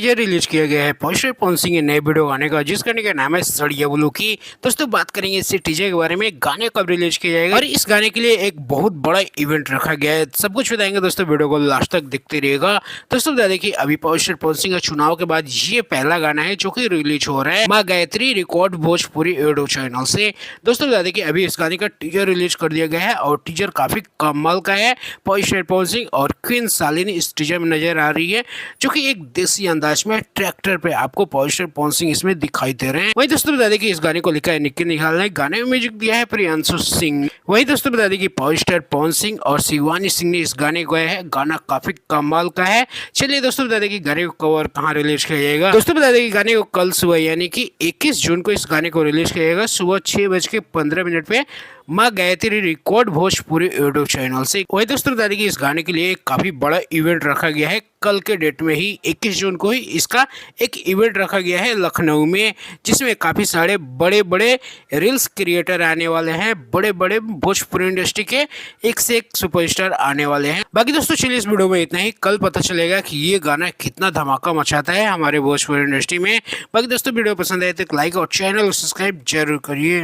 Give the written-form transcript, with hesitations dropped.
Teaser release किया गया है पॉस्टर पवन सिंह के नए वीडियो गाने का, जिस गाने का नाम है सड़िया बोलो की। दोस्तों बात करेंगे इस टीजर के बारे में, गाने कब रिलीज किया जाएगा और इस गाने के लिए एक बहुत बड़ा इवेंट रखा गया है। सब कुछ बताएंगे दोस्तों, वीडियो को लास्ट तक देखते रहिएगा। दोस्तों बता दें कि अभी पॉस्टर पवन सिंह का चुनाव के बाद ये पहला गाना है जो कि रिलीज हो रहा है माँ Gayatri record Bhojpuri YouTube channel से। दोस्तों बता दें कि अभी इस गाने का टीजर रिलीज कर दिया गया है और टीजर काफी कमाल का है। पॉस्टर पवन सिंह और क्वीन शालिनी इस टीजर में नजर आ रही है, जो कि एक देसी अंदाज में ट्रैक्टर पे आपको पॉस्टर पवन सिंह इसमें दिखाई दे रहे हैं। वहीं दोस्तों बता दें कि इस गाने को लिखा है निक्की निहाल ने, गाने में म्यूजिक दिया है प्रियांशु सिंह। वहीं दोस्तों बता दें कि पॉस्टर पवन सिंह और शिवानी सिंह ने इस गाने को गाया है, गाना काफी कमाल का है। चलिए दोस्तों बता दें कि गाने को कवर कहाँ रिलीज किया जाएगा। दोस्तों बता दें कि गाने को कल सुबह यानी कि 21 जून को इस गाने को रिलीज किया जाएगा सुबह 6:15 पे माँ Gayatri record Bhojpuri YouTube channel से। वही दोस्तों बता दें कि इस गाने के लिए काफी बड़ा इवेंट रखा गया है। कल के डेट में ही 21 जून को ही इसका एक इवेंट रखा गया है लखनऊ में, जिसमें काफी सारे बड़े बड़े रील्स क्रिएटर आने वाले हैं। बड़े बड़े भोजपुरी इंडस्ट्री के एक से एक सुपरस्टार आने वाले हैं। बाकी दोस्तों चलिए इस वीडियो में इतना ही। कल पता चलेगा कि ये गाना कितना धमाका मचाता है हमारे भोजपुरी इंडस्ट्री में। बाकी दोस्तों वीडियो पसंद आए तो लाइक और चैनल सब्सक्राइब जरूर करिए।